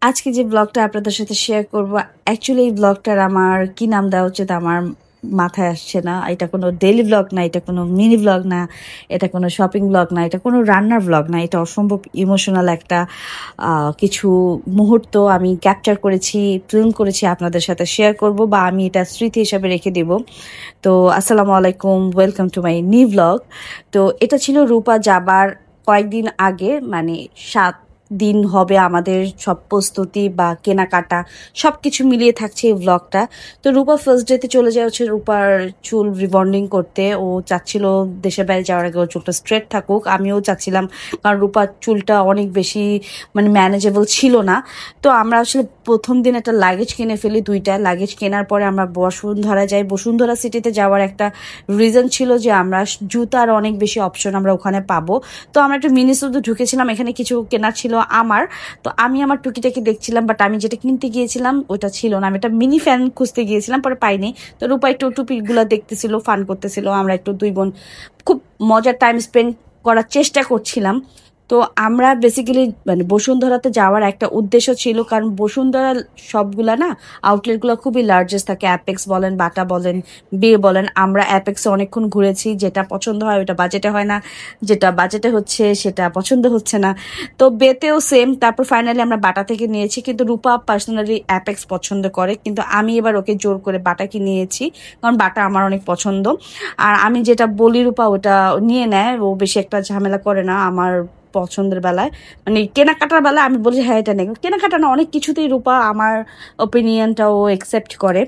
আজকে যে ব্লগটা আপনাদের সাথে শেয়ার করব, অ্যাকচুয়ালি এই ব্লগটার আমার কি নাম দেওয়া উচিত আমার মাথায় আসছে না। এটা কোনো ডেইলি ব্লগ না, এটা কোনো মিনি ব্লগ না, এটা কোনো শপিং ব্লগ না, এটা কোনো রান্নার ব্লগ না। এটা অসম্ভব ইমোশনাল একটা কিছু মুহূর্ত আমি ক্যাপচার করেছি, ফিল্ম করেছি, আপনাদের সাথে শেয়ার করব বা আমি এটা স্মৃতি হিসাবে রেখে দেব। তো আসসালামু আলাইকুম, welcome to my new blog. তো এটা ছিল রূপা যাবার কয়েকদিন আগে, মানে 7 দিন হবে আমাদের সব প্রস্তুতি বা কেনাকাটা সবকিছু মিলিয়ে থাকছে এই ব্লগটা। তো রূপা ফার্স্ট ডেতে চলে যায় হচ্ছে রূপার চুল রিবন্ডিং করতে। ও চাচ্ছিল দেশের বাইরে যাওয়ার আগে ওর চুলটা স্ট্রেট থাকুক, আমিও চাচ্ছিলাম, কারণ রূপার চুলটা অনেক বেশি মানে ম্যানেজেবল ছিল না। তো আমরা আসলে প্রথম দিন একটা লাগেজ কিনে ফেলি, 2টা লাগেজ কেনার পরে আমরা বসুন্ধরা যাই। বসুন্ধরা সিটিতে যাওয়ার একটা রিজন ছিল যে আমরা জুতার অনেক বেশি অপশন আমরা ওখানে পাবো। তো আমরা একটা মিনি শুধু ঢুকেছিলাম, এখানে কিছু কেনার ছিল আমার। তো আমি আমার টুকিটাকি দেখছিলাম, বাট আমি যেটা কিনতে গিয়েছিলাম ওটা ছিল না। আমি একটা মিনি ফ্যান খুঁজতে গিয়েছিলাম, পরে পাইনি। তো রূপা একটু টুপিগুলো দেখতেছিল, ফান করতেছিল, আমরা একটু দুই বোন খুব মজার টাইম স্পেন্ড করার চেষ্টা করছিলাম। তো আমরা বেসিক্যালি মানে বসুন্ধরাতে যাওয়ার একটা উদ্দেশ্য ছিল, কারণ বসুন্ধরা সবগুলা না আউটলেটগুলো খুবই লার্জেস্ট থাকে। অ্যাপেক্স বলেন, বাটা বলেন, বে বলেন। আমরা অ্যাপেক্সে অনেকক্ষণ ঘুরেছি, যেটা পছন্দ হয় ওটা বাজেটে হয় না, যেটা বাজেটে হচ্ছে সেটা পছন্দ হচ্ছে না। তো বেতেও সেম। তারপর ফাইনালি আমরা বাটা থেকে নিয়েছি, কিন্তু রূপা পার্সোনালি অ্যাপেক্স পছন্দ করে, কিন্তু আমি এবার ওকে জোর করে বাটাকে নিয়েছি, কারণ বাটা আমার অনেক পছন্দ। আর আমি যেটা বলি রূপা ওটা নিয়ে নেয়, ও বেশি একটা ঝামেলা করে না আমার পছন্দের বেলায়। মানে কেনাকাটার বেলায় আমি বলি হ্যাঁ এটা নেই, কেনাকাটা না অনেক কিছুতেই রূপা আমার ওপিনিয়নটা ও একসেপ্ট করে।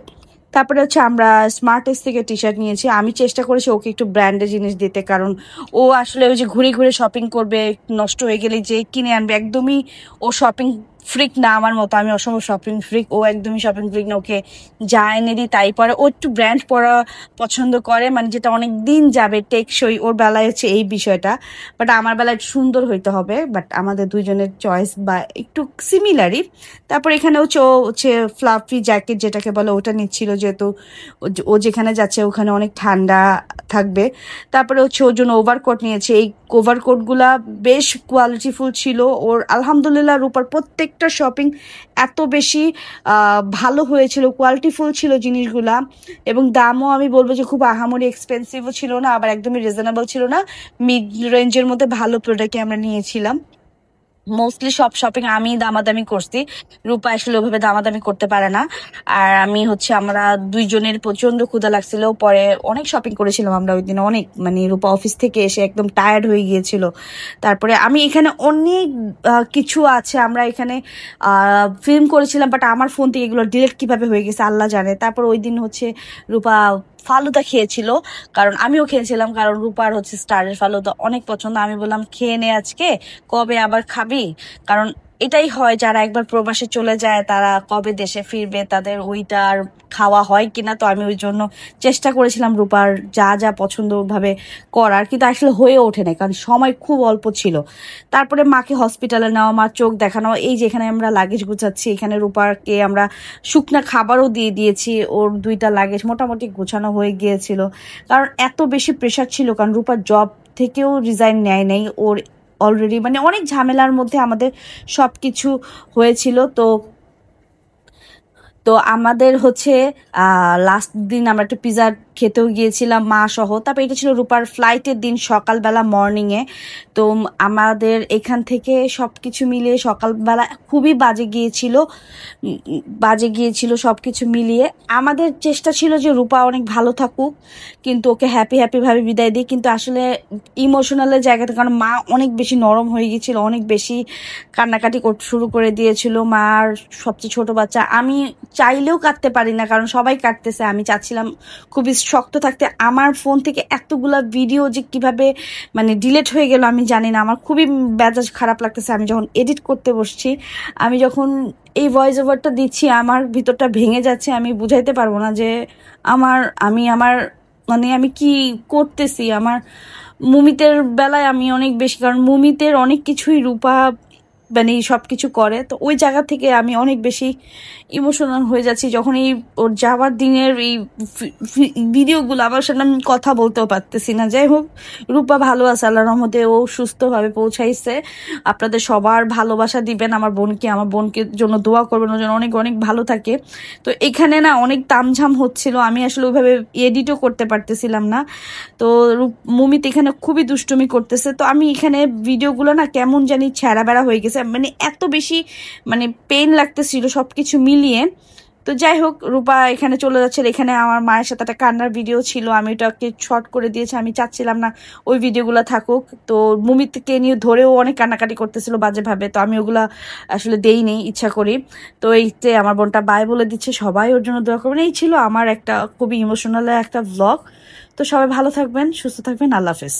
তারপরে হচ্ছে আমরা স্মার্টেস থেকে টি শার্ট নিয়েছি। আমি চেষ্টা করেছি ওকে একটু ব্র্যান্ডের জিনিস দিতে, কারণ ও আসলে ওই যে ঘুরে ঘুরে শপিং করবে, নষ্ট হয়ে গেলে যে কিনে আনবে, একদমই ও শপিং ফ্রিক না আমার মতো। আমি অসম্ভব শপিং ফ্রিক, ও একদমই শপিং ফ্রিক না। ওকে যা এনে দিই তাই পরে। ও একটু ব্র্যান্ড পরা পছন্দ করে, মানে যেটা অনেক দিন যাবে, টেকসই। ওর বেলায় হচ্ছে এই বিষয়টা, বাট আমার বেলায় সুন্দর হইতে হবে। বাট আমাদের দুইজনের চয়েস বা একটু সিমিলারই। তারপর এখানে হচ্ছে ও হচ্ছে ফ্লাফি জ্যাকেট যেটাকে বলে ওটা নিচ্ছিল, যেহেতু ও যেখানে যাচ্ছে ওখানে অনেক ঠান্ডা থাকবে। তারপরে হচ্ছে ওর জন্য ওভারকোট নিয়েছে। এই ওভারকোটগুলা বেশ কোয়ালিটিফুল ছিল ওর। আলহামদুলিল্লাহ রূপার প্রত্যেকটা শপিং এত বেশি ভালো হয়েছিল, কোয়ালিটিফুল ছিল জিনিসগুলা, এবং দামও আমি বলবো যে খুব আহামরি এক্সপেন্সিভও ছিল না, আবার একদমই রিজনেবল ছিল না। মিড রেঞ্জের মধ্যে ভালো প্রোডাক্টই আমরা নিয়েছিলাম। মোস্টলি সব শপিং আমি দামাদামি করছি, রূপা আসলে ওভাবে দামাদামি করতে পারে না। আর আমি হচ্ছে আমরা দুইজনের প্রচন্ড ক্ষুধা লাগছিল, পরে অনেক শপিং করেছিলাম আমরা ওই দিন অনেক, মানে রূপা অফিস থেকে এসে একদম টায়ার্ড হয়ে গিয়েছিল। তারপরে আমি এখানে অনেক কিছু আছে, আমরা এখানে ফিল্ম করেছিলাম, বাট আমার ফোন থেকে এগুলো ডিলিট কিভাবে হয়ে গেছে আল্লাহ জানে। তারপর ওই দিন হচ্ছে রূপা ফালুদা খেয়েছিল, কারণ আমিও খেয়েছিলাম, কারণ রূপার হচ্ছে স্টারের ফালুদা অনেক পছন্দ। আমি বললাম খেয়ে নে আজকে, কবে আবার খাবি? কারণ এটাই হয়, যারা একবার প্রবাসে চলে যায় তারা কবে দেশে ফিরবে, তাদের ওইটা আর খাওয়া হয় কিনা। তো আমি ওই জন্য চেষ্টা করেছিলাম রূপার যা যা পছন্দ ভাবে করার, কিন্তু আসলে হয়ে ওঠে না, কারণ সময় খুব অল্প ছিল। তারপরে মাকে হসপিটালে নেওয়া, মা চোখ দেখানো, এই যে এখানে আমরা লাগেজ গুছাচ্ছি, এখানে রূপাকে আমরা শুকনা খাবারও দিয়ে দিয়েছি। ওর 2টা লাগেজ মোটামুটি গোছানো হয়ে গিয়েছিল, কারণ এত বেশি প্রেশার ছিল, কারণ রূপার জব থেকেও রিজাইন নেয় নাই ওর অলরেডি, মানে অনেক ঝামেলার মধ্যে আমাদের সবকিছু হয়েছিল। তো তো আমাদের হচ্ছে লাস্ট দিন আমরা একটু পিৎজা খেতেও গিয়েছিলাম মা সহ। তারপর এটা ছিল রূপার ফ্লাইটের দিন, সকালবেলা মর্নিংয়ে। তো আমাদের এখান থেকে সবকিছু মিলিয়ে সকালবেলা খুবই বাজে গিয়েছিল সবকিছু মিলিয়ে। আমাদের চেষ্টা ছিল যে রূপা অনেক ভালো থাকুক, কিন্তু ওকে হ্যাপি ভাবে বিদায় দিই, কিন্তু আসলে ইমোশনালের জায়গাতে, কারণ মা অনেক বেশি নরম হয়ে গিয়েছিল, অনেক বেশি কান্নাকাটি করতে শুরু করে দিয়েছিল। মার সবচেয়ে ছোট বাচ্চা, আমি চাইলেও কাটতে পারি না, কারণ সবাই কাটতেছে, আমি চাচ্ছিলাম খুবই শক্ত থাকতে। আমার ফোন থেকে এতগুলা ভিডিও যে কিভাবে মানে ডিলেট হয়ে গেল আমি জানি না, আমার খুবই মেজাজ খারাপ লাগতেছে। আমি যখন এডিট করতে বসছি, আমি যখন এই ভয়েস ওভারটা দিচ্ছি, আমার ভিতরটা ভেঙে যাচ্ছে। আমি বুঝাইতে পারবো না যে আমার মানে আমি কি করতেছি। আমার মুমিতের বেলায় আমি অনেক বেশি, কারণ মুমিতের অনেক কিছুই রূপা মানে সবকিছু করে। তো ওই জায়গা থেকে আমি অনেক বেশি ইমোশনাল হয়ে যাচ্ছি যখন এই ওর যাওয়ার দিনের এই ভিডিওগুলো আমার সাথে আমি কথা বলতেও পারতেছি না। যাই হোক, রূপা ভালো আছে, আল্লাহর রহমতে ও সুস্থভাবে পৌঁছাইছে। আপনাদের সবার ভালোবাসা দিবেন আমার বোনকে জন্য দোয়া করবেন, ওর জন্য অনেক অনেক ভালো থাকে। তো এখানে না অনেক তামঝাম হচ্ছিল, আমি আসলে ওইভাবে এডিটও করতে পারতেছিলাম না। তো মুমিত এখানে খুবই দুষ্টুমি করতেছে। তো আমি এখানে ভিডিওগুলো না কেমন জানি ছেঁড়া বেড়া হয়ে গেছে, মানে এত বেশি মানে পেইন লাগতেছিল সবকিছু মিলিয়ে। তো যাই হোক, রূপা এখানে চলে যাচ্ছে। এখানে আমার মায়ের সাথে একটা কান্নার ভিডিও ছিল, আমি ওটাকে শর্ট করে দিয়েছি, আমি চাচ্ছিলাম না ওই ভিডিওগুলো থাকুক। তো মুমিতকে নিয়ে ধরেও অনেক কান্নাকাটি করতেছিল বাজেভাবে, তো আমি ওগুলা আসলে দেইনি ইচ্ছা করি। তো এই যে আমার বোনটা বাই বলে দিচ্ছে, সবাই ওর জন্য দোয়া করবেন। এই ছিল আমার একটা খুবই ইমোশনাল একটা ভ্লগ। তো সবাই ভালো থাকবেন, সুস্থ থাকবেন, আল্লাহ হাফেজ।